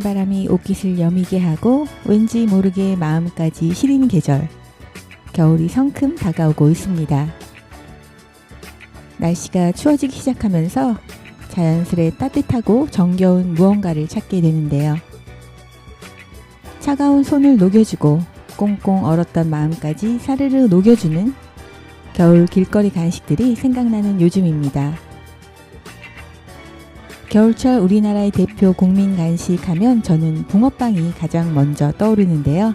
바람이 옷깃을 여미게 하고 왠지 모르게 마음까지 시린 계절. 겨울이 성큼 다가오고 있습니다. 날씨가 추워지기 시작하면서 자연스레 따뜻하고 정겨운 무언가를 찾게 되는데요. 차가운 손을 녹여주고 꽁꽁 얼었던 마음까지 사르르 녹여주는 겨울 길거리 간식들이 생각나는 요즘입니다. 겨울철 우리나라의 대표 국민 간식 하면 저는 붕어빵이 가장 먼저 떠오르는데요.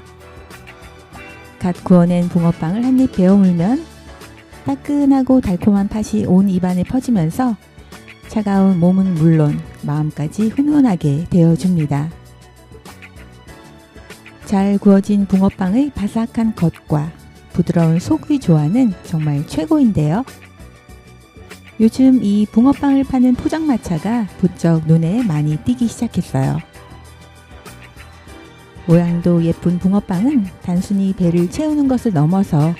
갓 구워낸 붕어빵을 한 입 베어 물면 따끈하고 달콤한 팥이 온 입안에 퍼지면서 차가운 몸은 물론 마음까지 훈훈하게 데워줍니다. 잘 구워진 붕어빵의 바삭한 겉과 부드러운 속의 조화는 정말 최고인데요. 요즘 이 붕어빵을 파는 포장마차가 부쩍 눈에 많이 띄기 시작했어요. 모양도 예쁜 붕어빵은 단순히 배를 채우는 것을 넘어서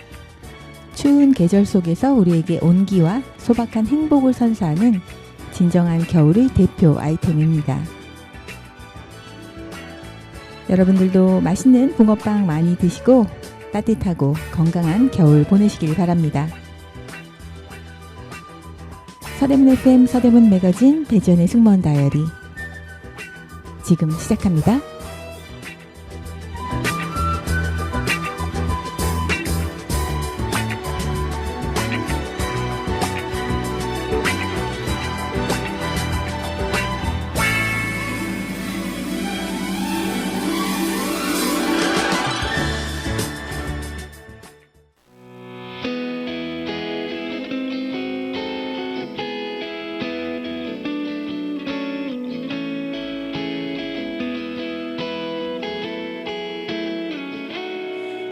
추운 계절 속에서 우리에게 온기와 소박한 행복을 선사하는 진정한 겨울의 대표 아이템입니다. 여러분들도 맛있는 붕어빵 많이 드시고 따뜻하고 건강한 겨울 보내시길 바랍니다. 서대문 FM 서대문 매거진 배지연의 승무원 다이어리 지금 시작합니다.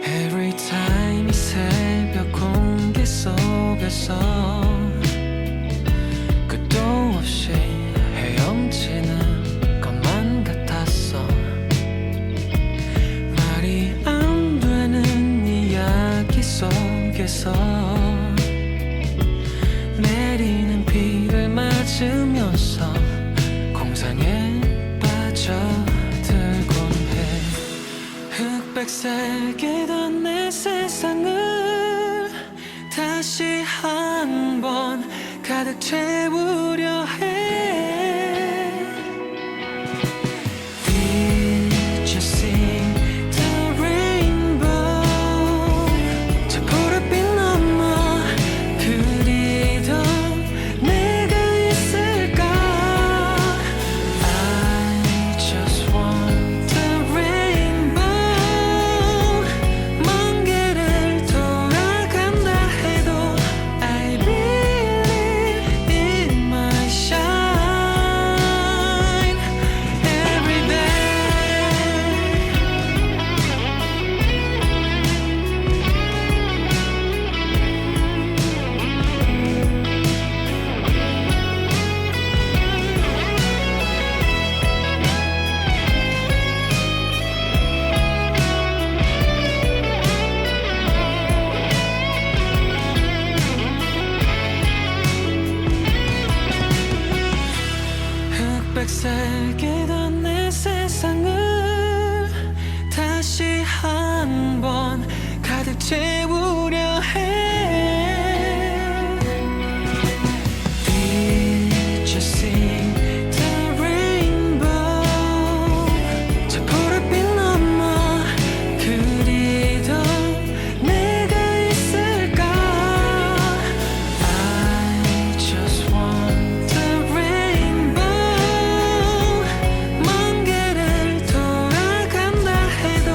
Every time 이 새벽 공기 속에서 끝도 없이 헤엄치는 것만 같았어. 말이 안 되는 이야기 속에서 내리는 비를 맞으면서 공상에 빠져들곤 해. 흑백색이던 내 세상을 다시 한번 가득 채우려 해. Did you see the rainbow? 저 보랏빛 넘어 그리던 내가 있을까? I just want the rainbow. 먼 길을 돌아간다 해도 I believe in my shine every day. 흑백색이던 내 세상을 다시 한번 가득 채우려 해. Did you see the rainbow? 저 보랏빛 넘어 그리던 내가 있을까? I just want the rainbow. 먼 길을 돌아간다 해도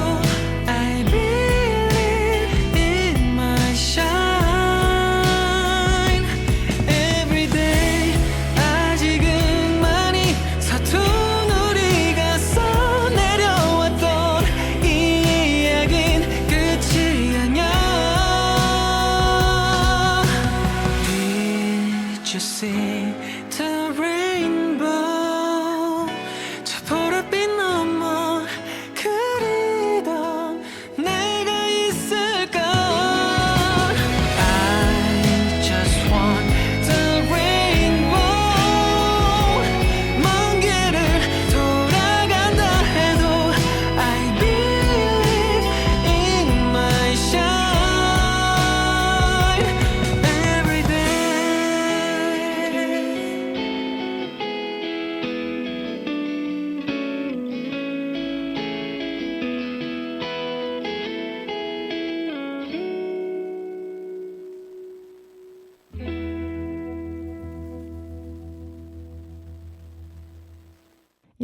I believe in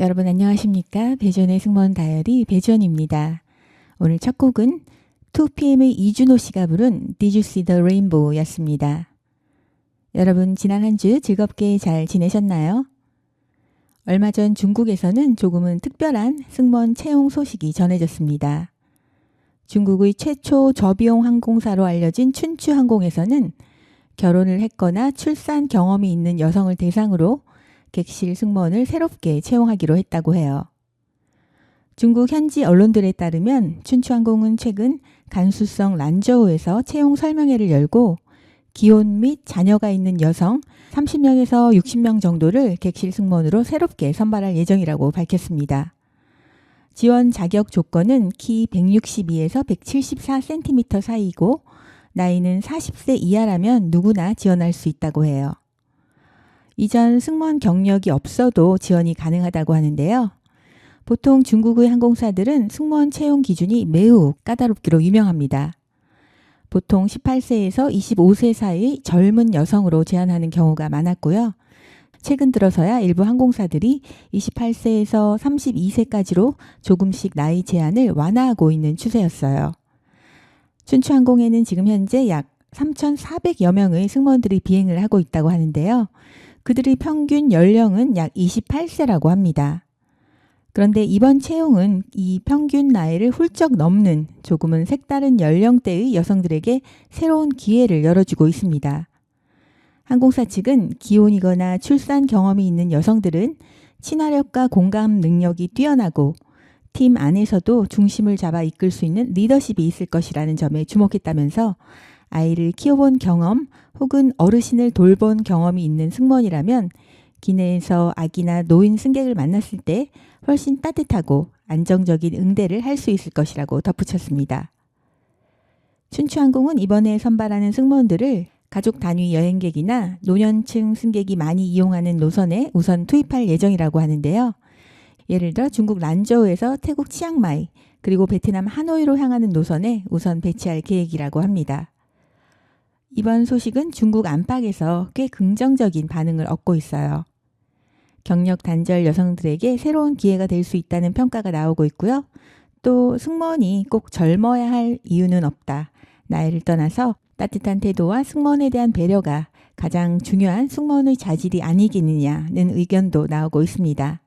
여러분 안녕하십니까? 배주연의 승무원 다이어리 배주연입니다. 오늘 첫 곡은 2PM의 이준호 씨가 부른 Did You See the Rainbow 였습니다. 여러분 지난 한 주 즐겁게 잘 지내셨나요? 얼마 전 중국에서는 조금은 특별한 승무원 채용 소식이 전해졌습니다. 중국의 최초 저비용 항공사로 알려진 춘추항공에서는 결혼을 했거나 출산 경험이 있는 여성을 대상으로 객실 승무원을 새롭게 채용하기로 했다고 해요. 중국 현지 언론들에 따르면 춘추항공은 최근 간수성 란저우에서 채용 설명회를 열고 기혼 및 자녀가 있는 여성 30명에서 60명 정도를 객실 승무원으로 새롭게 선발할 예정이라고 밝혔습니다. 지원 자격 조건은 키 162에서 174cm 사이이고 나이는 40세 이하라면 누구나 지원할 수 있다고 해요. 이전 승무원 경력이 없어도 지원이 가능하다고 하는데요. 보통 중국의 항공사들은 승무원 채용 기준이 매우 까다롭기로 유명합니다. 보통 18세에서 25세 사이 젊은 여성으로 제한하는 경우가 많았고요. 최근 들어서야 일부 항공사들이 28세에서 32세까지로 조금씩 나이 제한을 완화하고 있는 추세였어요. 춘추항공에는 지금 현재 약 3,400여 명의 승무원들이 비행을 하고 있다고 하는데요. 그들의 평균 연령은 약 28세라고 합니다. 그런데 이번 채용은 이 평균 나이를 훌쩍 넘는 조금은 색다른 연령대의 여성들에게 새로운 기회를 열어주고 있습니다. 항공사 측은 기혼이거나 출산 경험이 있는 여성들은 친화력과 공감 능력이 뛰어나고 팀 안에서도 중심을 잡아 이끌 수 있는 리더십이 있을 것이라는 점에 주목했다면서 아이를 키워본 경험 혹은 어르신을 돌본 경험이 있는 승무원이라면 기내에서 아기나 노인 승객을 만났을 때 훨씬 따뜻하고 안정적인 응대를 할 수 있을 것이라고 덧붙였습니다. 춘추항공은 이번에 선발하는 승무원들을 가족 단위 여행객이나 노년층 승객이 많이 이용하는 노선에 우선 투입할 예정이라고 하는데요. 예를 들어 중국 란저우에서 태국 치앙마이 그리고 베트남 하노이로 향하는 노선에 우선 배치할 계획이라고 합니다. 이번 소식은 중국 안팎에서 꽤 긍정적인 반응을 얻고 있어요. 경력 단절 여성들에게 새로운 기회가 될 수 있다는 평가가 나오고 있고요. 또 승무원이 꼭 젊어야 할 이유는 없다. 나이를 떠나서 따뜻한 태도와 승무원에 대한 배려가 가장 중요한 승무원의 자질이 아니겠느냐는 의견도 나오고 있습니다.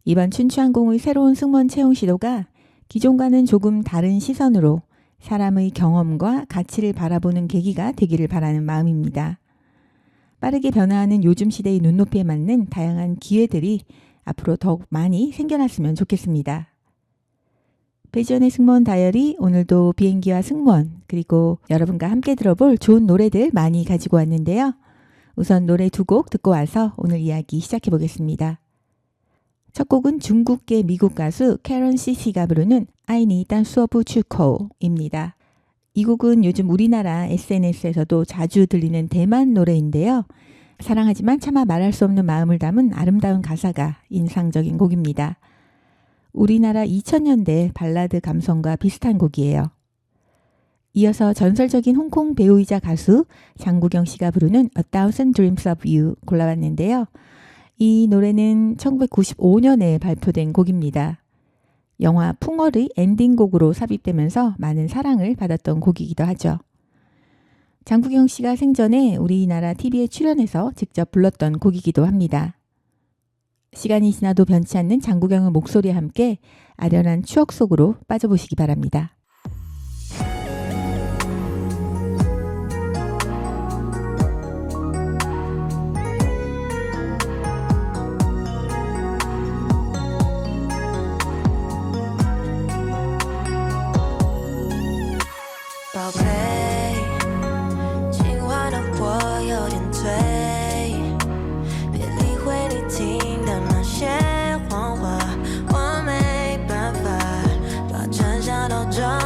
이번 춘추항공의 새로운 승무원 채용 시도가 기존과는 조금 다른 시선으로 사람의 경험과 가치를 바라보는 계기가 되기를 바라는 마음입니다. 빠르게 변화하는 요즘 시대의 눈높이에 맞는 다양한 기회들이 앞으로 더욱 많이 생겨났으면 좋겠습니다. 배주연의 승무원 다이어리 오늘도 비행기와 승무원 그리고 여러분과 함께 들어볼 좋은 노래들 많이 가지고 왔는데요. 우선 노래 두 곡 듣고 와서 오늘 이야기 시작해 보겠습니다. 첫 곡은 중국계 미국 가수 캐런 CC가 부르는 I Need a Super Chuko입니다. 이 곡은 요즘 우리나라 SNS에서도 자주 들리는 대만 노래인데요. 사랑하지만 차마 말할 수 없는 마음을 담은 아름다운 가사가 인상적인 곡입니다. 우리나라 2000년대 발라드 감성과 비슷한 곡이에요. 이어서 전설적인 홍콩 배우이자 가수 장국영 씨가 부르는 A Thousand Dreams of You 골라봤는데요. 이 노래는 1995년에 발표된 곡입니다. 영화 풍월의 엔딩곡으로 삽입되면서 많은 사랑을 받았던 곡이기도 하죠. 장국영 씨가 생전에 우리나라 TV에 출연해서 직접 불렀던 곡이기도 합니다. 시간이 지나도 변치 않는 장국영의 목소리와 함께 아련한 추억 속으로 빠져보시기 바랍니다.宝贝，情话让我有点醉，别理会你听的那些谎话，我没办法把真相都装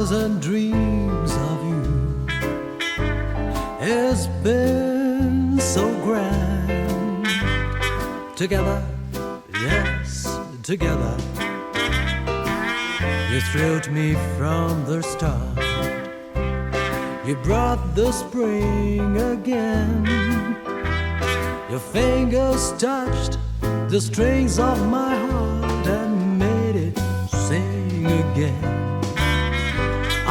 1,000 dreams of you. It's been so grand. Together, yes, together. You thrilled me from the start. You brought the spring again. Your fingers touched the strings of my heart and made it sing again.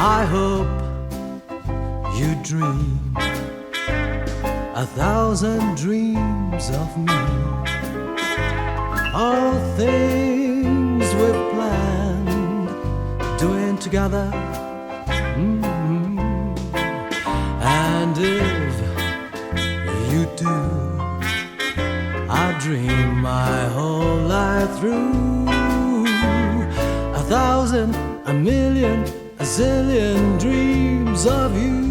I hope you dream 1,000 dreams of me. All things we've planned, doing together. And if you do, I dream my whole life through. 1,000, a million, a zillion dreams of you.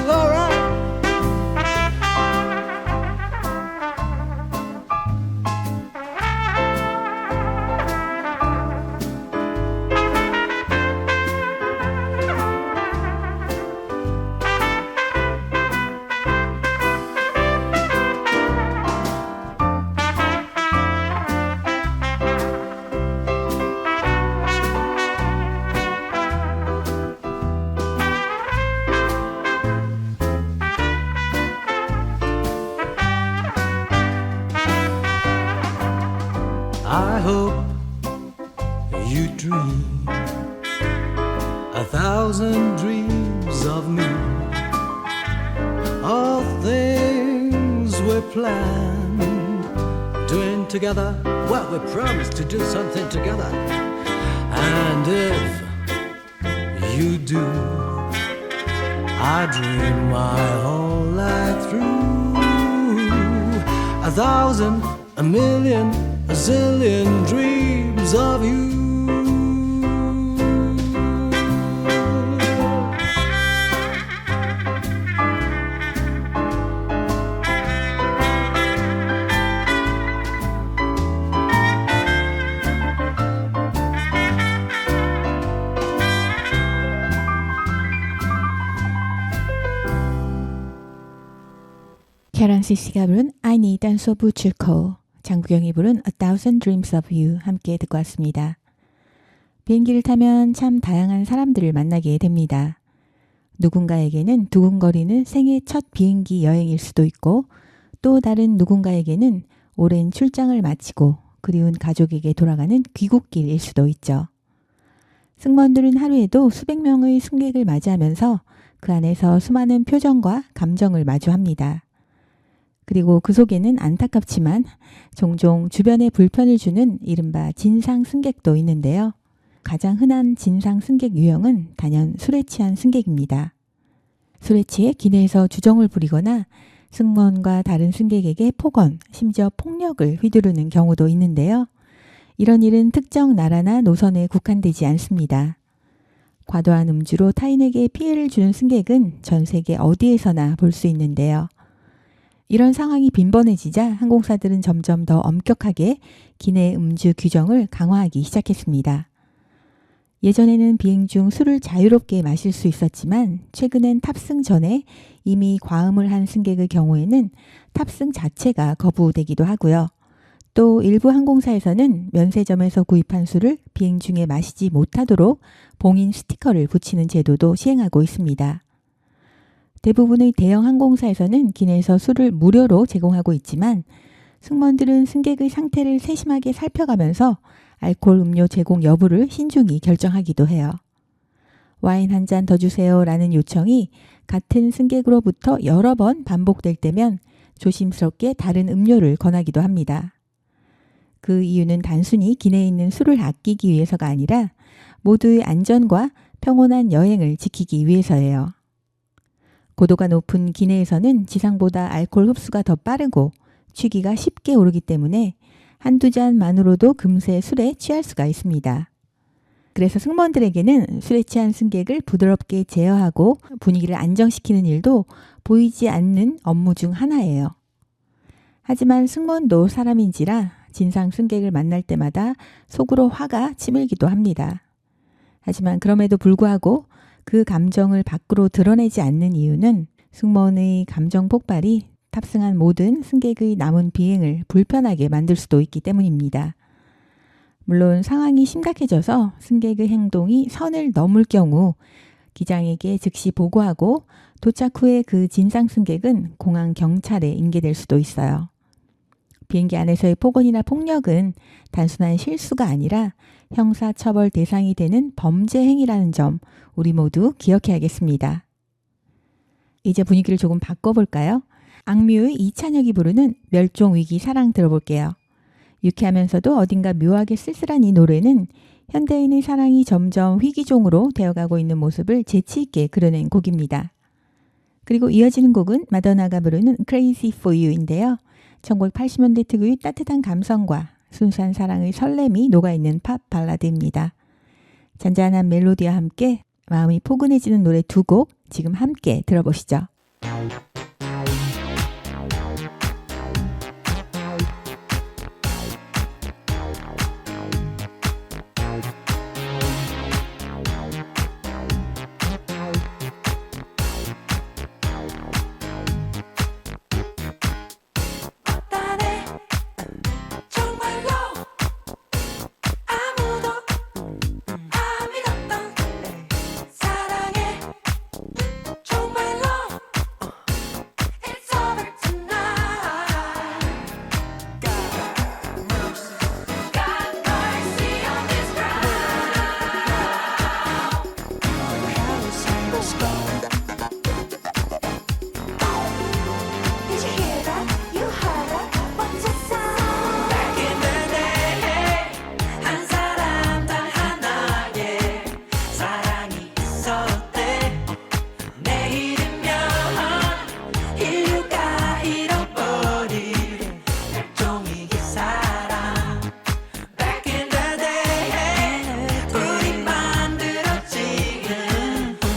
All right. I hope you dream 1,000 dreams of me. All things we planned, doing together. Well, we promised to do something together. And if you do, I dream my whole life through. 1,000, a million, a zillion dreams of you. 캐런 CC가 부른 I Need and So 부출코, 장국영이 부른 1,000 Dreams of You 함께 듣고 왔습니다. 비행기를 타면 참 다양한 사람들을 만나게 됩니다. 누군가에게는 두근거리는 생애 첫 비행기 여행일 수도 있고, 또 다른 누군가에게는 오랜 출장을 마치고 그리운 가족에게 돌아가는 귀국길일 수도 있죠. 승무원들은 하루에도 수백 명의 승객을 맞이하면서 그 안에서 수많은 표정과 감정을 마주합니다. 그리고 그 속에는 안타깝지만 종종 주변에 불편을 주는 이른바 진상 승객도 있는데요. 가장 흔한 진상 승객 유형은 단연 술에 취한 승객입니다. 술에 취해 기내에서 주정을 부리거나 승무원과 다른 승객에게 폭언, 심지어 폭력을 휘두르는 경우도 있는데요. 이런 일은 특정 나라나 노선에 국한되지 않습니다. 과도한 음주로 타인에게 피해를 주는 승객은 전 세계 어디에서나 볼 수 있는데요. 이런 상황이 빈번해지자 항공사들은 점점 더 엄격하게 기내 음주 규정을 강화하기 시작했습니다. 예전에는 비행 중 술을 자유롭게 마실 수 있었지만 최근엔 탑승 전에 이미 과음을 한 승객의 경우에는 탑승 자체가 거부되기도 하고요. 또 일부 항공사에서는 면세점에서 구입한 술을 비행 중에 마시지 못하도록 봉인 스티커를 붙이는 제도도 시행하고 있습니다. 대부분의 대형 항공사에서는 기내에서 술을 무료로 제공하고 있지만 승무원들은 승객의 상태를 세심하게 살펴가면서 알코올 음료 제공 여부를 신중히 결정하기도 해요. 와인 한 잔 더 주세요 라는 요청이 같은 승객으로부터 여러 번 반복될 때면 조심스럽게 다른 음료를 권하기도 합니다. 그 이유는 단순히 기내에 있는 술을 아끼기 위해서가 아니라 모두의 안전과 평온한 여행을 지키기 위해서예요. 고도가 높은 기내에서는 지상보다 알코올 흡수가 더 빠르고 취기가 쉽게 오르기 때문에 한두 잔만으로도 금세 술에 취할 수가 있습니다. 그래서 승무원들에게는 술에 취한 승객을 부드럽게 제어하고 분위기를 안정시키는 일도 보이지 않는 업무 중 하나예요. 하지만 승무원도 사람인지라 진상 승객을 만날 때마다 속으로 화가 치밀기도 합니다. 하지만 그럼에도 불구하고 그 감정을 밖으로 드러내지 않는 이유는 승무원의 감정 폭발이 탑승한 모든 승객의 남은 비행을 불편하게 만들 수도 있기 때문입니다. 물론 상황이 심각해져서 승객의 행동이 선을 넘을 경우 기장에게 즉시 보고하고 도착 후에 그 진상 승객은 공항 경찰에 인계될 수도 있어요. 비행기 안에서의 폭언이나 폭력은 단순한 실수가 아니라 형사처벌 대상이 되는 범죄 행위라는 점 우리 모두 기억해야겠습니다. 이제 분위기를 조금 바꿔볼까요? 악뮤의 이찬혁이 부르는 멸종위기 사랑 들어볼게요. 유쾌하면서도 어딘가 묘하게 쓸쓸한 이 노래는 현대인의 사랑이 점점 위기종으로 되어가고 있는 모습을 재치있게 그려낸 곡입니다. 그리고 이어지는 곡은 마더나가 부르는 Crazy for You인데요. 1980년대 특유의 따뜻한 감성과 순수한 사랑의 설렘이 녹아있는 팝 발라드입니다. 잔잔한 멜로디와 함께 마음이 포근해지는 노래 두 곡 지금 함께 들어보시죠. 어떠네 정말로 아무도 안 믿었던 사랑해 정말로 It's over tonight God mercy on this Did you hear that? You heard that? What's the sound? Back in the day 한 사람 단 하나의 사랑이 있었대 내일이면 인류가 잃어버릴 멸종위기 사랑 Back in the day 우리 만들어지는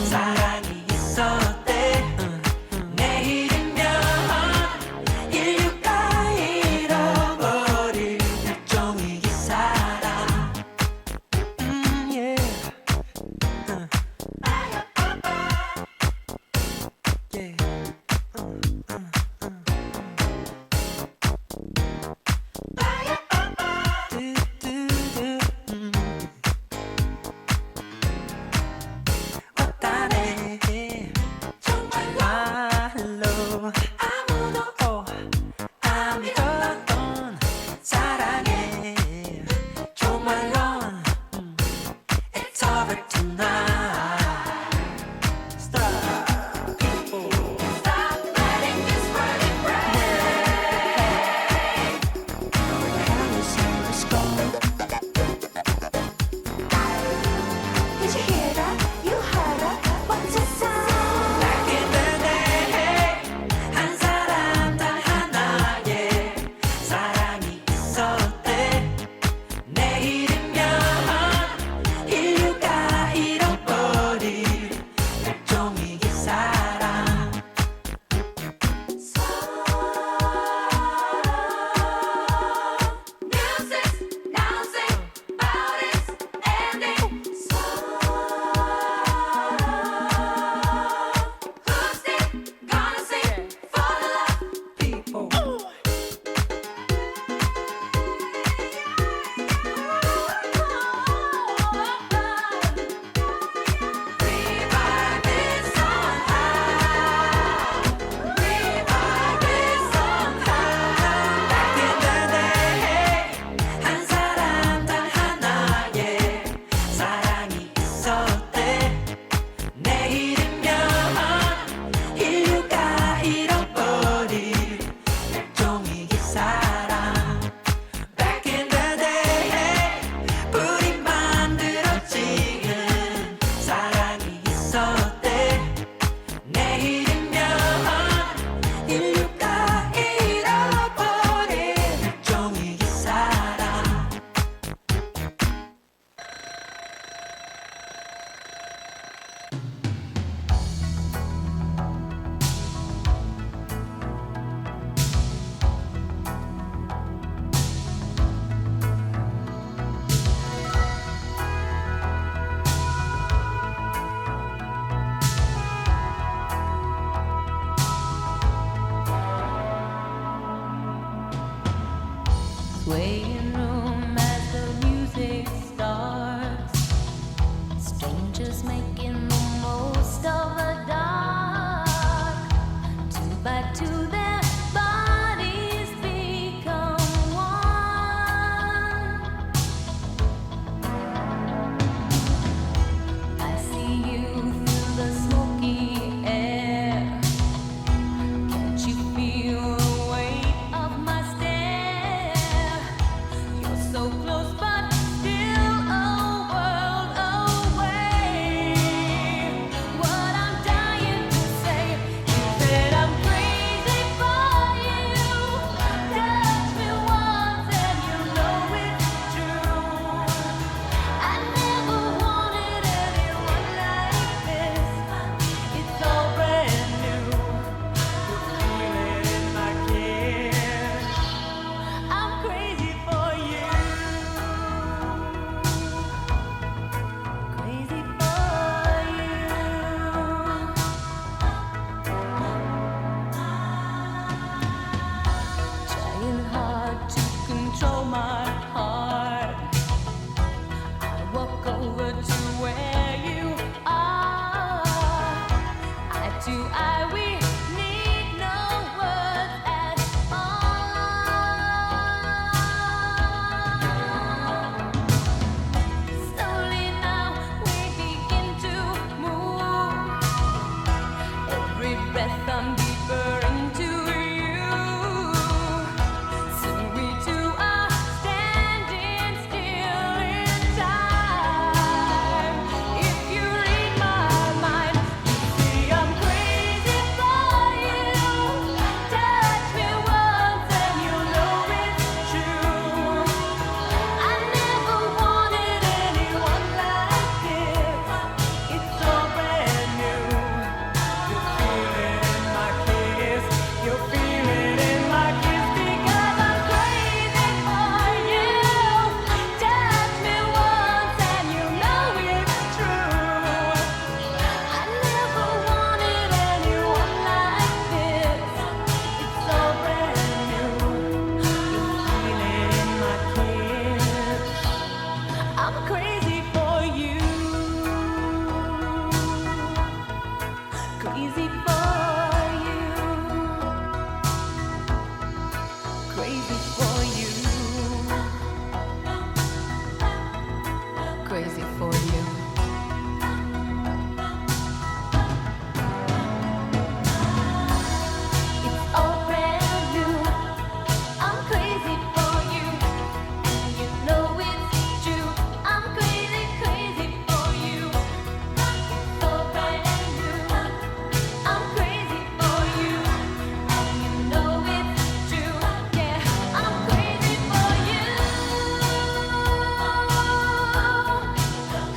사랑이 있었대 내일이면 인류가 잃어버릴 멸종위기 사랑 yeah. Yeah. 어떠네 정말로 말로 아무도 안 믿었던 사랑해 정말로 It's over tonight just making the most of the dark. Two by two, their bodies become one. I see you through the smoky air. Can't you feel the weight of my stare? You're so close, but still a world away. What I'm dying to say is that I'm crazy for you. Touch me once and you know it's true. I never wanted anyone like this. It's all brand new. Feel it in my kiss. I'm crazy for you. Crazy for you. Trying hard to control my heart. I walk over to where you are. Eye to eye, we need no words at all. Slowly now we begin to move. Every breath I'm deeper into you. Soon we two are standing still in time. If you read my mind, you see I'm crazy for you. Touch me once and you know it's true. I never wanted anyone like this. It's all brand new. You feel it in my kiss. You feel it in my kiss because I'm crazy for you. Touch me once and you know it's true. I never wanted anyone like this. It's all brand new. You feel it in my kiss. I'm crazy for you. Crazy for you. Crazy for you. Crazy for you. It's all brand new. I'm crazy for you. And you know it's true. I'm crazy, crazy for you. It's all brand new. I'm crazy for you. And you know it's true. Yeah, I'm crazy for you.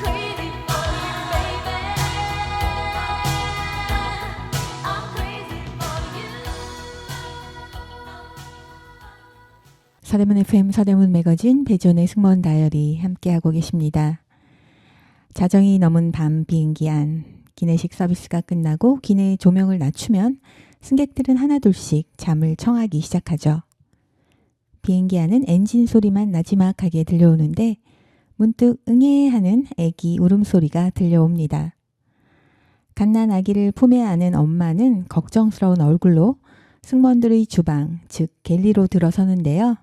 Crazy for you, baby. I'm crazy for you. 서대문 FM 서대문 매거진 배존의 승무원 다이어리 함께하고 계십니다. 자정이 넘은 밤 비행기 안 기내식 서비스가 끝나고 기내 조명을 낮추면 승객들은 하나둘씩 잠을 청하기 시작하죠. 비행기 안은 엔진 소리만 나지막하게 들려오는데 문득 응애 하는 애기 울음소리가 들려옵니다. 갓난 아기를 품에 안은 엄마는 걱정스러운 얼굴로 승무원들의 주방, 즉 갤리로 들어서는데요.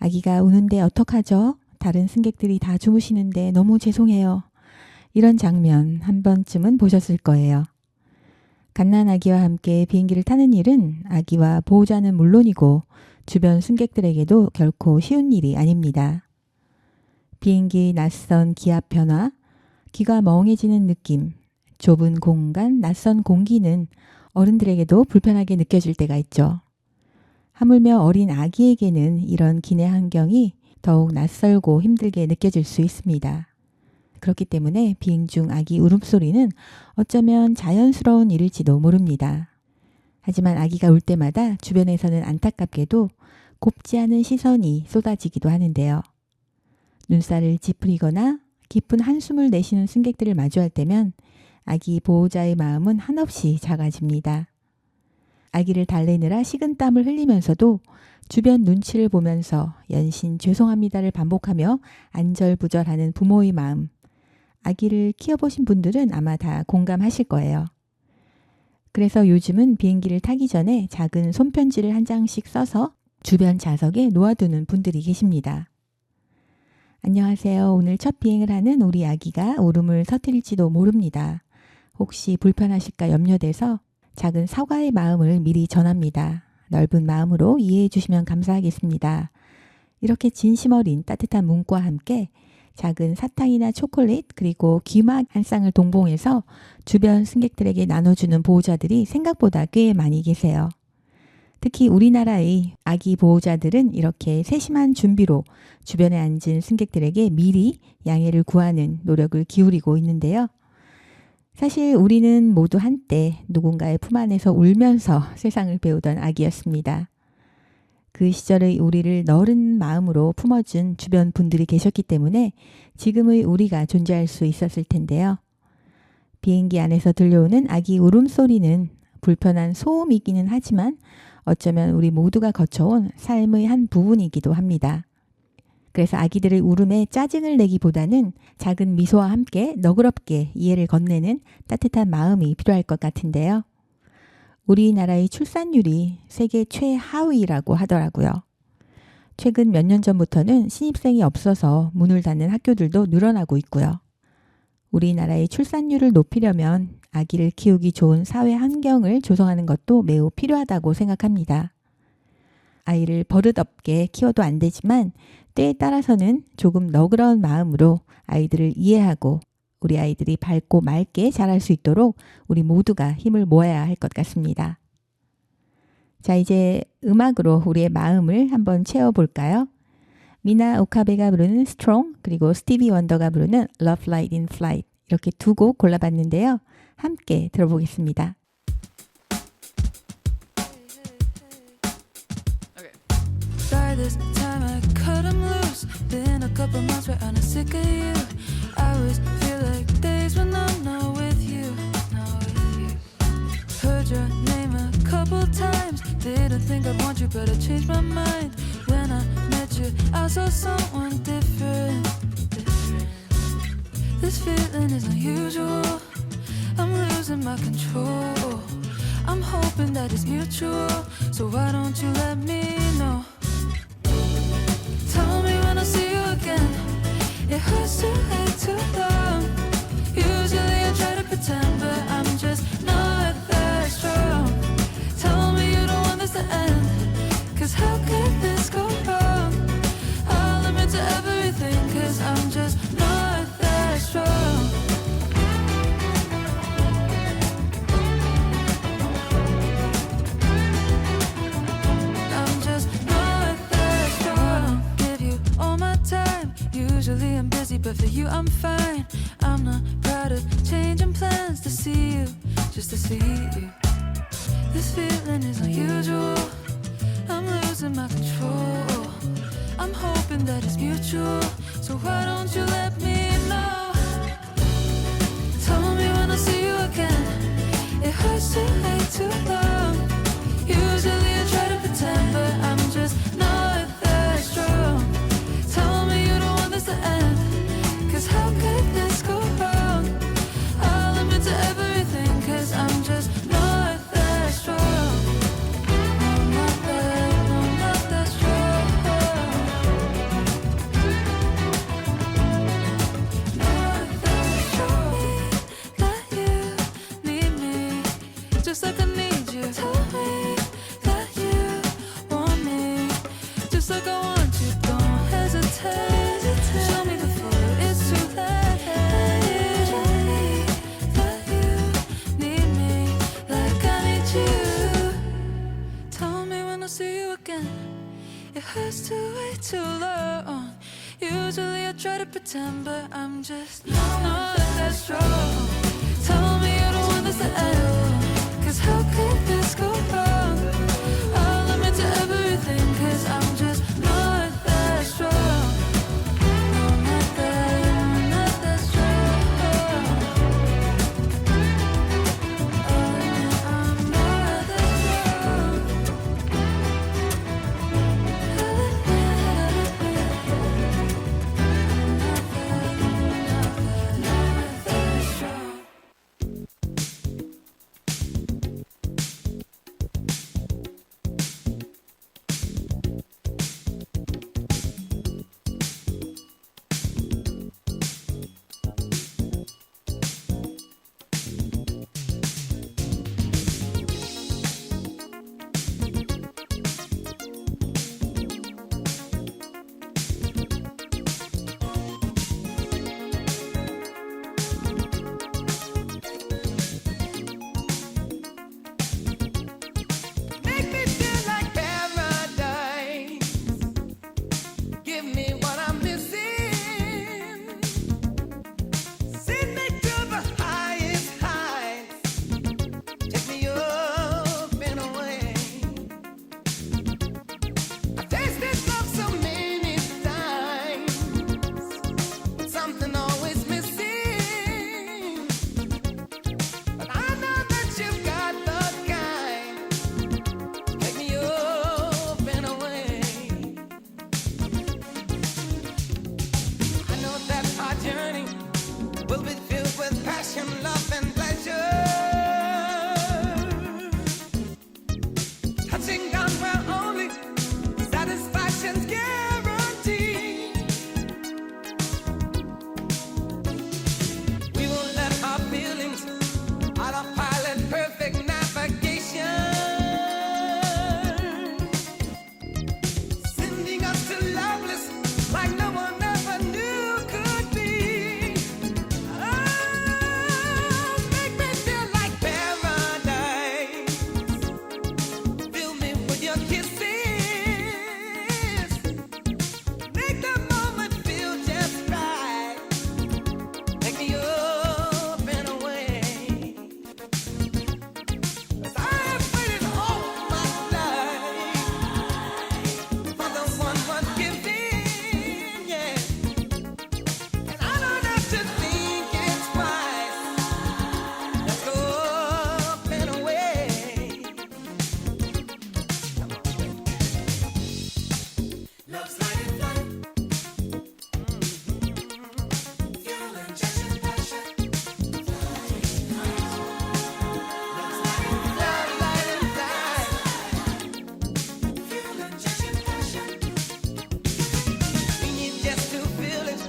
아기가 우는데 어떡하죠? 다른 승객들이 다 주무시는데 너무 죄송해요. 이런 장면 한 번쯤은 보셨을 거예요. 갓난 아기와 함께 비행기를 타는 일은 아기와 보호자는 물론이고 주변 승객들에게도 결코 쉬운 일이 아닙니다. 비행기의 낯선 기압 변화, 귀가 멍해지는 느낌, 좁은 공간, 낯선 공기는 어른들에게도 불편하게 느껴질 때가 있죠. 하물며 어린 아기에게는 이런 기내 환경이 더욱 낯설고 힘들게 느껴질 수 있습니다. 그렇기 때문에 비행 중 아기 울음소리는 어쩌면 자연스러운 일일지도 모릅니다. 하지만 아기가 울 때마다 주변에서는 안타깝게도 곱지 않은 시선이 쏟아지기도 하는데요. 눈살을 찌푸리거나 깊은 한숨을 내쉬는 승객들을 마주할 때면 아기 보호자의 마음은 한없이 작아집니다. 아기를 달래느라 식은땀을 흘리면서도 주변 눈치를 보면서 연신 죄송합니다를 반복하며 안절부절하는 부모의 마음. 아기를 키워보신 분들은 아마 다 공감하실 거예요. 그래서 요즘은 비행기를 타기 전에 작은 손편지를 한 장씩 써서 주변 좌석에 놓아두는 분들이 계십니다. 안녕하세요. 오늘 첫 비행을 하는 우리 아기가 울음을 터뜨릴지도 모릅니다. 혹시 불편하실까 염려돼서 작은 사과의 마음을 미리 전합니다. 넓은 마음으로 이해해 주시면 감사하겠습니다. 이렇게 진심 어린 따뜻한 문구와 함께 작은 사탕이나 초콜릿 그리고 귀막 한 쌍을 동봉해서 주변 승객들에게 나눠주는 보호자들이 생각보다 꽤 많이 계세요. 특히 우리나라의 아기 보호자들은 이렇게 세심한 준비로 주변에 앉은 승객들에게 미리 양해를 구하는 노력을 기울이고 있는데요. 사실 우리는 모두 한때 누군가의 품 안에서 울면서 세상을 배우던 아기였습니다. 그 시절의 우리를 너른 마음으로 품어준 주변 분들이 계셨기 때문에 지금의 우리가 존재할 수 있었을 텐데요. 비행기 안에서 들려오는 아기 울음소리는 불편한 소음이기는 하지만 어쩌면 우리 모두가 거쳐온 삶의 한 부분이기도 합니다. 그래서 아기들의 울음에 짜증을 내기보다는 작은 미소와 함께 너그럽게 이해를 건네는 따뜻한 마음이 필요할 것 같은데요. 우리나라의 출산율이 세계 최하위라고 하더라고요. 최근 몇 년 전부터는 신입생이 없어서 문을 닫는 학교들도 늘어나고 있고요. 우리나라의 출산율을 높이려면 아기를 키우기 좋은 사회 환경을 조성하는 것도 매우 필요하다고 생각합니다. 아이를 버릇없게 키워도 안 되지만 때에 따라서는 조금 너그러운 마음으로 아이들을 이해하고 우리 아이들이 밝고 맑게 자랄 수 있도록 우리 모두가 힘을 모아야 할 것 같습니다. 자, 이제 음악으로 우리의 마음을 한번 채워볼까요? 미나 오카베가 부르는 Strong 그리고 스티비 원더가 부르는 Love Light in Flight 이렇게 두 곡 골라봤는데요. 함께 들어보겠습니다. By this time I cut him loose. Been a couple months where I'm sick of you. I always feel like days when I'm not with you. Heard your name a couple times. Didn't think I'd want you, but I changed my mind. When I met you, I saw someone different. This feeling is unusual. I'm losing my control. I'm hoping that it's mutual. So why don't you let me know? Tell me when I see you again. It hurts to wait too long. Usually I try to pretend, but I'm just not that strong. Tell me you don't want this to end. Cause how could this go wrong? I'll admit to everything, cause I'm just not that strong. I'm just not that strong. Give you all my time. Usually I'm busy, but for you I'm fine. I'm not proud of changing plans to see you, just to see you. This feeling is unusual. I'm losing my control. I'm hoping that it's mutual. So why don't you let me know? Tell me when I see you again. It hurts to wait too long. Usually I try to pretend, but I'm just not that strong. Tell me you don't want this to end. Cause how could this go wrong? I'll admit to everything, cause I'm just not that strong. I'm not that strong. Not that strong. That you need me, just like I need you. Tell me that you want me, just like I want you. Don't hesitate. Show me before it's too late. Show me that you need me like I need you. Tell me when I see you again. It hurts to wait too long. Usually I try to pretend, but I'm just not that strong. Tell me you don't want this to end. Cause how could this go wrong? I'll admit to everything, cause I'm just not that strong. I'm not that strong. I'm not that strong. Autopilot, perfect navigation, sending us to loveless like no one ever knew could be. Oh, make me feel like paradise. Fill me with your kisses. Make the moment feel just right. Make me up and away. 'Cause I have waited all my life for the one worth giving, yeah. And I don't have to think it twice. Let's go up and away. Love's light and flight. Fuel and passion. Love, light and flight. Fuel and passion. We need just to feel it,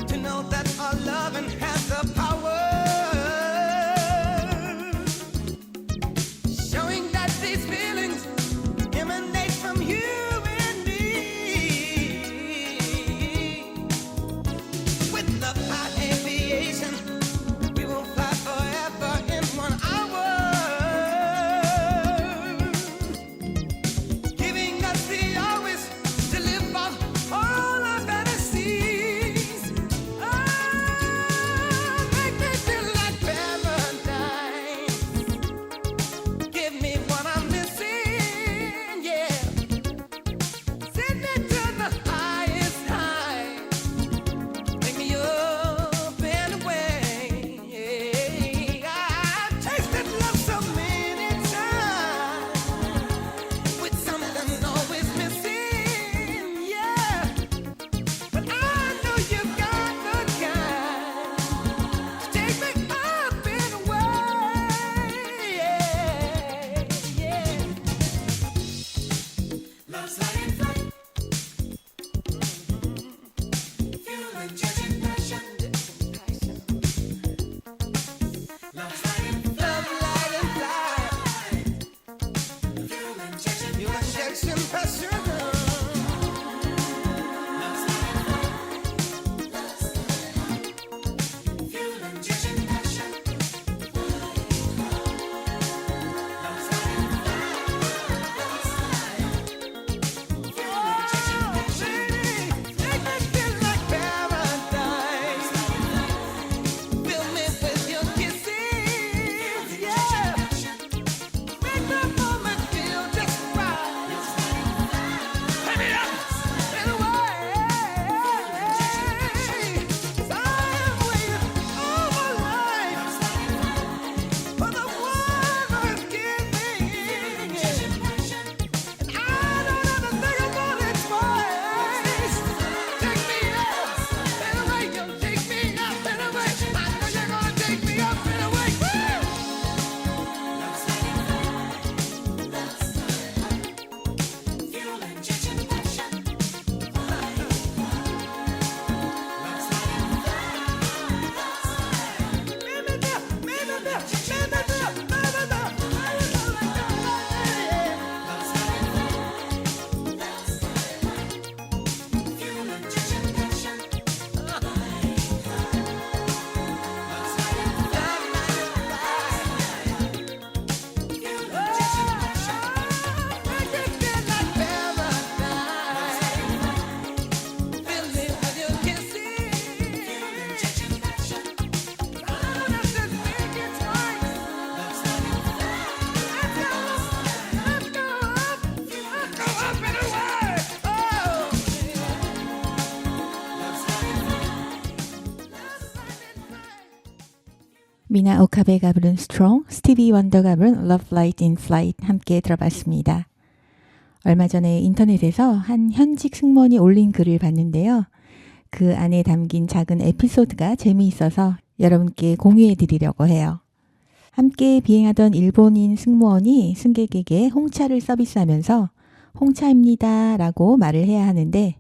to know that our loving has the power. Showing that these feelings emanate from you and me. With love high aviation, we will fly forever in 1 hour. Giving us the always to live out all our fantasies. Make me feel like paradise. Give me what I'm missing, yeah. Send me to the highest high. Make me up and away. I've tasted love so many times, with something always missing, yeah. But I know you got the kind to take me up and away, yeah. Love's light and flight. Fuel and passion. Love's light and flight. Fuel injection passion. Love's light and flight. Fuel injection passion. Love's light and make me feel like paradise. Fill me with your kisses, yeah. Make the moment feel just right. Let me up and away. 'Cause I have waited all my life for the one worth giving. And I don't have to think about it twice. Take me up and away, you take me up and away. I know you're gonna take me up and away. Woo! Fuel injection passion. 미나 오카베가 부른 Strong, 스티비 원더가 부른 Love Light in Flight 함께 들어봤습니다. 얼마 전에 인터넷에서 한 현직 승무원이 올린 글을 봤는데요. 그 안에 담긴 작은 에피소드가 재미있어서 여러분께 공유해 드리려고 해요. 함께 비행하던 일본인 승무원이 승객에게 홍차를 서비스하면서 홍차입니다 라고 말을 해야 하는데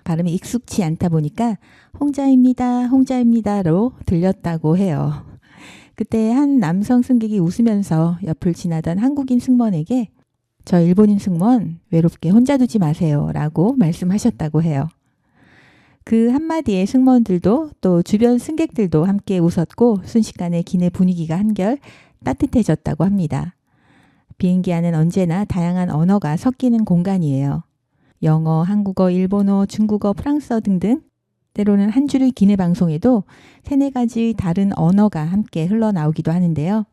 발음이 익숙치 않다 보니까 홍자입니다, 홍자입니다로 들렸다고 해요. 그때 한 남성 승객이 웃으면서 옆을 지나던 한국인 승무원에게 저 일본인 승무원 외롭게 혼자 두지 마세요 라고 말씀하셨다고 해요. 그 한마디에 승무원들도 또 주변 승객들도 함께 웃었고 순식간에 기내 분위기가 한결 따뜻해졌다고 합니다. 비행기 안은 언제나 다양한 언어가 섞이는 공간이에요. 영어, 한국어, 일본어, 중국어, 프랑스어 등등 때로는 한 줄의 기내 방송에도 3-4가지 다른 언어가 함께 흘러나오기도 하는데요.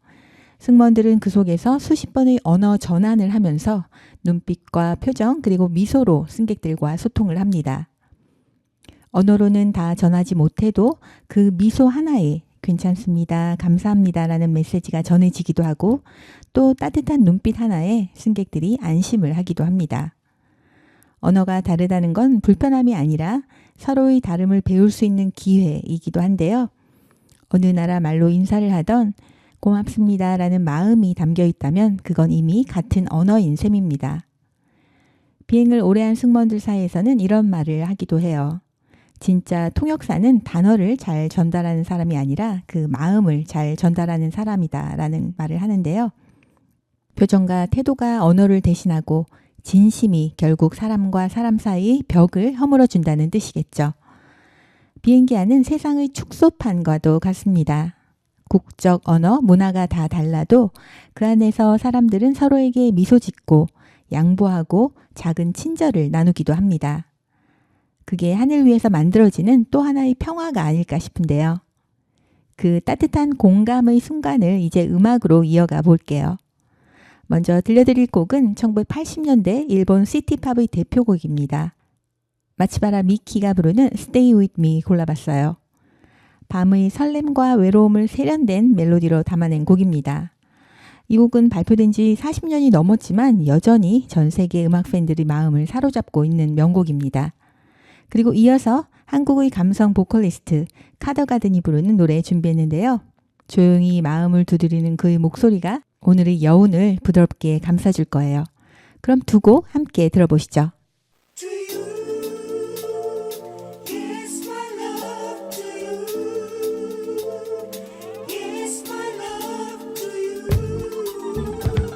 승무원들은 그 속에서 수십 번의 언어 전환을 하면서 눈빛과 표정 그리고 미소로 승객들과 소통을 합니다. 언어로는 다 전하지 못해도 그 미소 하나에 괜찮습니다, 감사합니다 라는 메시지가 전해지기도 하고 또 따뜻한 눈빛 하나에 승객들이 안심을 하기도 합니다. 언어가 다르다는 건 불편함이 아니라 서로의 다름을 배울 수 있는 기회이기도 한데요. 어느 나라 말로 인사를 하던 고맙습니다 라는 마음이 담겨 있다면 그건 이미 같은 언어인 셈입니다. 비행을 오래 한 승무원들 사이에서는 이런 말을 하기도 해요. 진짜 통역사는 단어를 잘 전달하는 사람이 아니라 그 마음을 잘 전달하는 사람이다 라는 말을 하는데요. 표정과 태도가 언어를 대신하고 진심이 결국 사람과 사람 사이의 벽을 허물어준다는 뜻이겠죠. 비행기 안은 세상의 축소판과도 같습니다. 국적, 언어, 문화가 다 달라도 그 안에서 사람들은 서로에게 미소 짓고 양보하고 작은 친절을 나누기도 합니다. 그게 하늘 위에서 만들어지는 또 하나의 평화가 아닐까 싶은데요. 그 따뜻한 공감의 순간을 이제 음악으로 이어가 볼게요. 먼저 들려드릴 곡은 1980년대 일본 시티팝의 대표곡입니다. 마치바라 미키가 부르는 Stay With Me 골라봤어요. 밤의 설렘과 외로움을 세련된 멜로디로 담아낸 곡입니다. 이 곡은 발표된 지 40년이 넘었지만 여전히 전 세계 음악 팬들의 마음을 사로잡고 있는 명곡입니다. 그리고 이어서 한국의 감성 보컬리스트 카더가든이 부르는 노래 준비했는데요. 조용히 마음을 두드리는 그의 목소리가 오늘의 여운을 부드럽게 감싸줄 거예요. 그럼 두 곡 함께 들어보시죠. To you, yes, my love to you. Yes, my love to you. To you.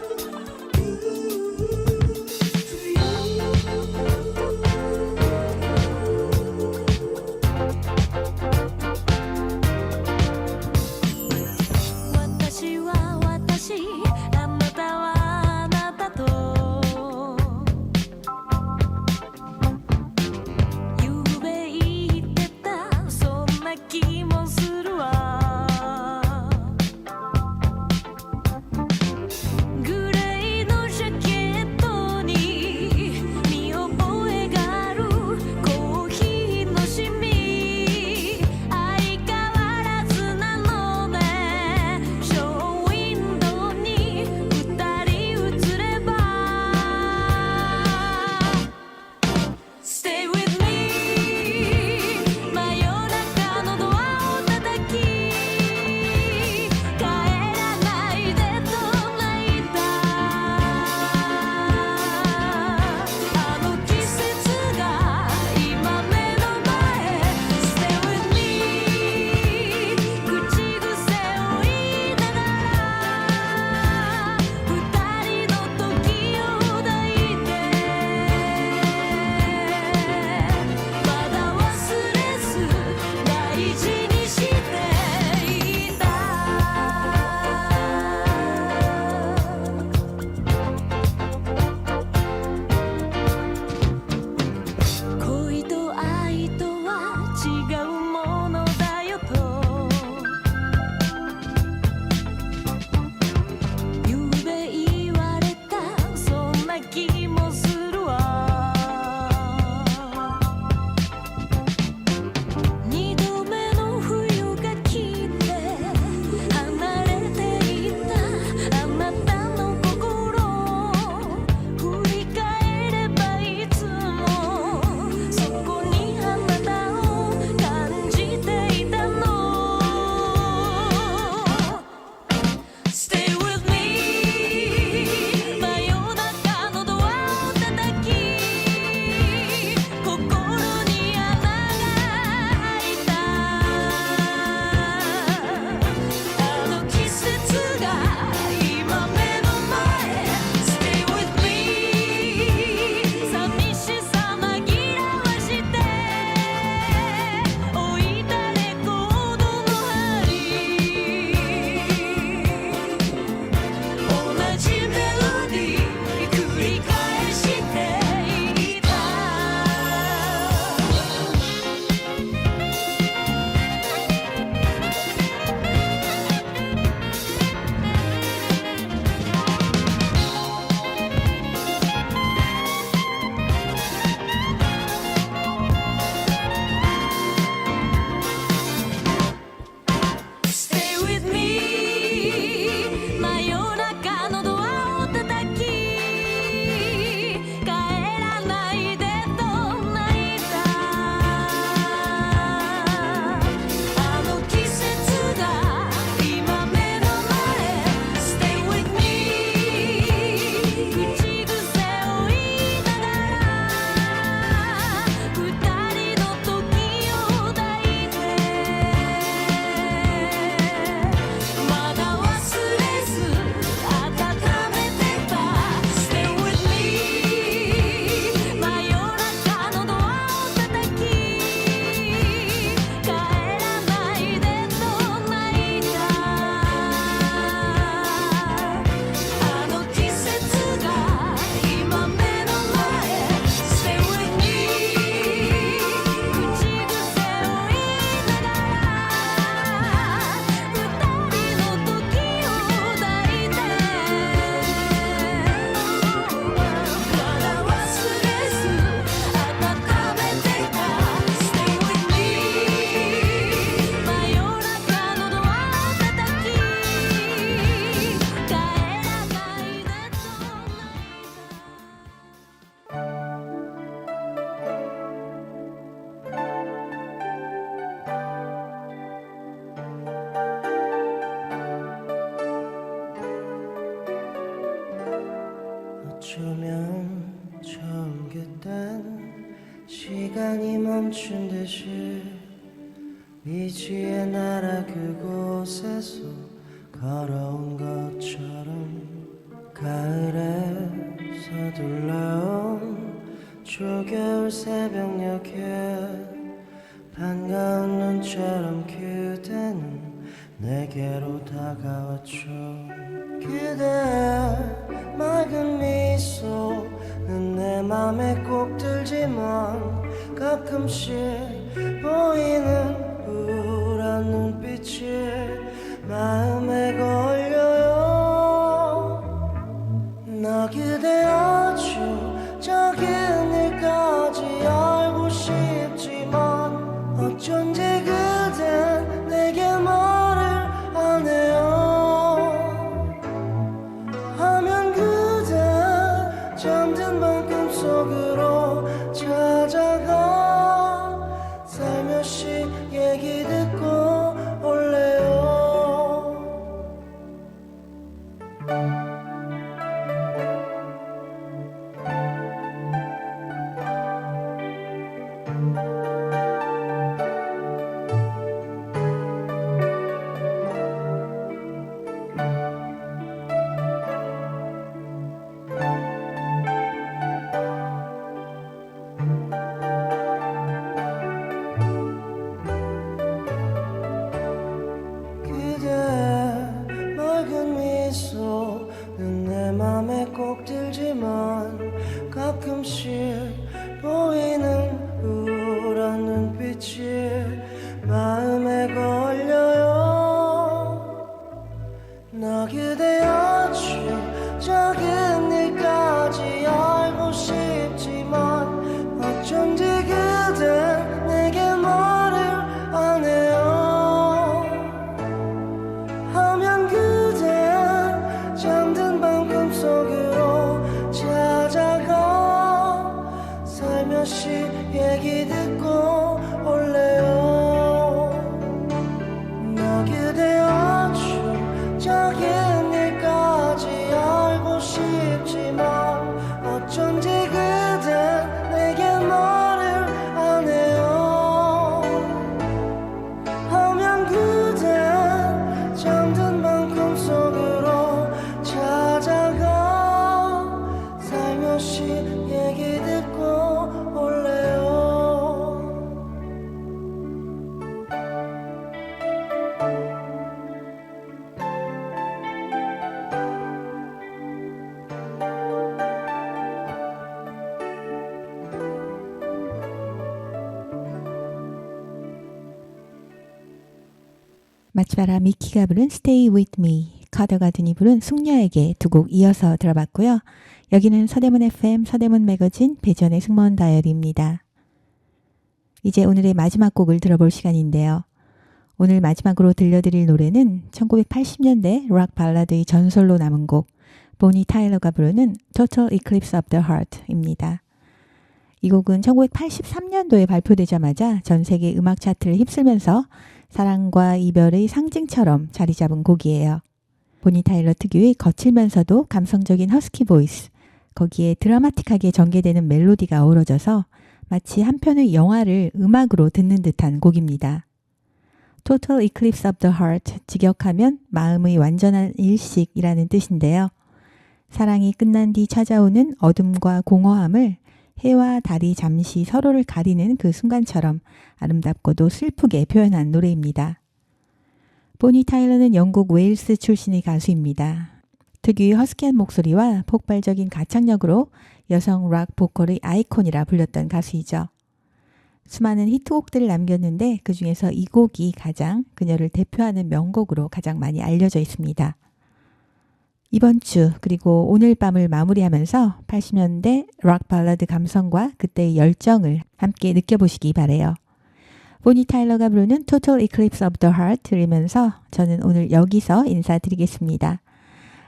어쩌면 처음 그땐 시간이 멈춘 듯이 미지의 나라 그곳에서 걸어온 것처럼 가을에 서둘러온 초겨울 새벽녘에 반가운 눈처럼 그대는 내게로 다가왔죠. 그대의 맑은 미소는 내 맘에 꼭 들지만 가끔씩 보이는 우울한 눈빛이 마음에 걸려요. 나 그대 아주 작은 일까지 알고 싶지만 어쩐지 그댄 내게 말을 안 해요. 하면 그대 잠든 밤 꿈속으로 찾아가 살며시 얘기 듣고 올래요. 그대 맑은 미소는 내 맘에 꼭 들지만 가끔씩 보이는 우울한 눈빛이 마음에 걸려요. 나 그대 아주 작은 일까지 알고 싶지만 어쩐지 그대 내게 말을 안 해요. 하면 그대 잠든 밤 꿈속으로 찾아가 살며시 얘기 듣고 올래요. 나 그대 아주 작은 일까지 알고 싶지만 어쩐지 그대 내게 말을 안 해요. 하면 그대 잠든 밤 꿈속으로 찾아가 살며시 얘기 듣고 올래요. 마츠바라 미키가 부른 Stay With Me, 카더가든이 부른 숙녀에게 두 곡 이어서 들어봤고요. 여기는 서대문 FM 서대문 매거진 배전의 승무원 다이어리입니다. 이제 오늘의 마지막 곡을 들어볼 시간인데요. 오늘 마지막으로 들려드릴 노래는 1980년대 락 발라드의 전설로 남은 곡 보니 타일러가 부르는 Total Eclipse of the Heart입니다. 이 곡은 1983년도에 발표되자마자 전 세계 음악 차트를 휩쓸면서 사랑과 이별의 상징처럼 자리 잡은 곡이에요. 보니 타일러 특유의 거칠면서도 감성적인 허스키 보이스, 거기에 드라마틱하게 전개되는 멜로디가 어우러져서 마치 한 편의 영화를 음악으로 듣는 듯한 곡입니다. Total Eclipse of the Heart, 직역하면 마음의 완전한 일식이라는 뜻인데요. 사랑이 끝난 뒤 찾아오는 어둠과 공허함을 해와 달이 잠시 서로를 가리는 그 순간처럼 아름답고도 슬프게 표현한 노래입니다. 보니 타일러는 영국 웨일스 출신의 가수입니다. 특유의 허스키한 목소리와 폭발적인 가창력으로 여성 락 보컬의 아이콘이라 불렸던 가수이죠. 수많은 히트곡들을 남겼는데 그 중에서 이 곡이 가장 그녀를 대표하는 명곡으로 가장 많이 알려져 있습니다. 이번 주 그리고 오늘 밤을 마무리하면서 80년대 락 발라드 감성과 그때의 열정을 함께 느껴보시기 바래요. 보니 타일러가 부르는 Total Eclipse of the Heart 들으면서 저는 오늘 여기서 인사드리겠습니다.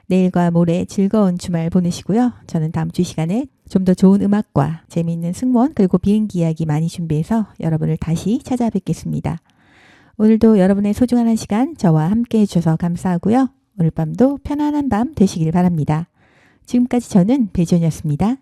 내일과 모레 즐거운 주말 보내시고요. 저는 다음 주 시간에 좀 더 좋은 음악과 재미있는 승무원 그리고 비행기 이야기 많이 준비해서 여러분을 다시 찾아뵙겠습니다. 오늘도 여러분의 소중한 한 시간 저와 함께 해주셔서 감사하고요. 오늘 밤도 편안한 밤 되시길 바랍니다. 지금까지 저는 배지연이었습니다.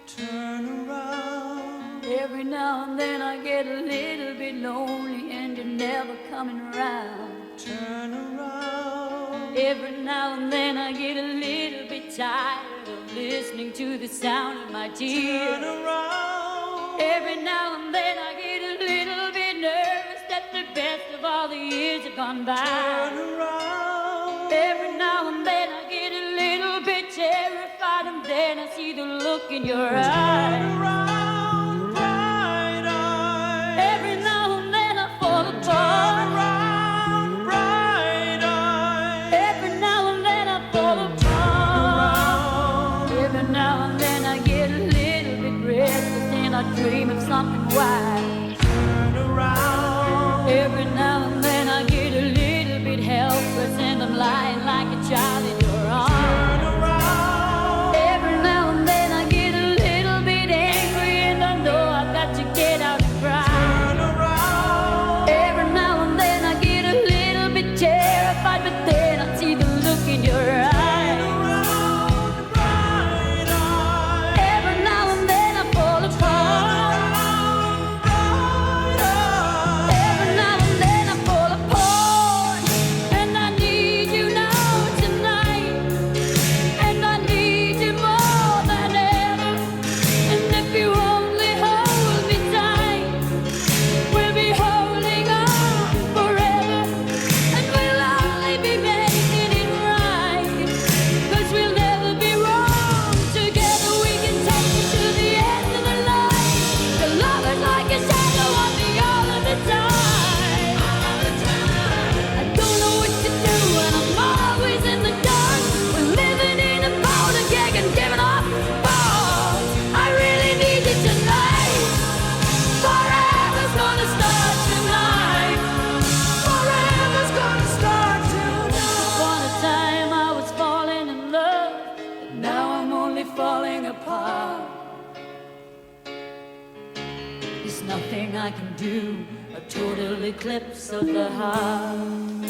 Turn around. Every now and then I get a little bit lonely and you're never coming around. Turn around. Every now and then I get a little bit tired of listening to the sound of my Turn tears. around. Every now and then I get a little bit nervous that the best of all the years have gone by. Turn around. Every now and then I get a little bit terrified and then I see the look in your Turn eyes. around, bright eyes. Every now and then I fall Turn apart. around, bright eyes. Every now and then I fall apart. Every now and then I get a little bit restless and I dream of something wild. Turn around. Every now and then I get a little bit helpless and I'm lying like a child in your arms. Turn around. Every now and then I get a little bit angry and I know I've got to get out and cry. Turn around. Every now and then I get a little bit terrified, but then I see the look in your eyes. Around, bright eyes. Every now and then I fall apart. Bright eyes. Every now and then I fall apart. And I need you now tonight. And I need you more than ever. And if you only hold me tight, we'll be holding on forever. And we'll only be making it right. 'Cause we'll never be wrong. Together we can take it to the end of the line. The love is like a shadow on me all of the time. I don't know what to do and I'm always in the dark. We're living in a powder keg and giving off balls. I really need you tonight. Forever's gonna start tonight. Forever's gonna start tonight. Upon a time I was falling in love, but now I'm only falling apart. There's nothing I can do, a total eclipse of the heart.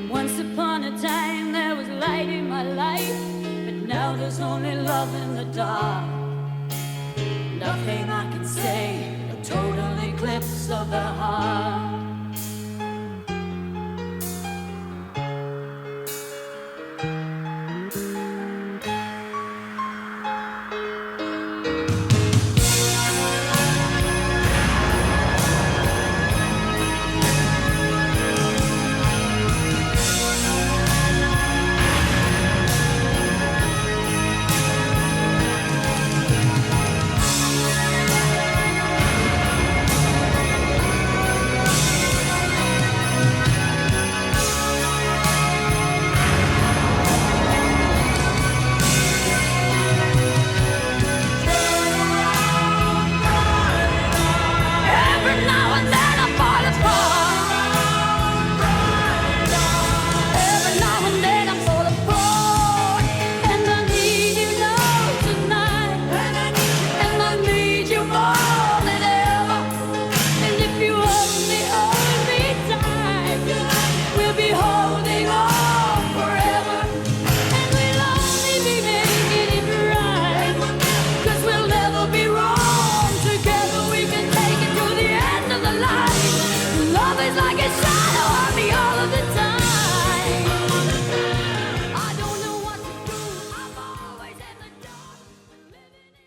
Once upon a time there was light in my life, but now there's only love in the dark. Nothing I can say, a total eclipse of the heart.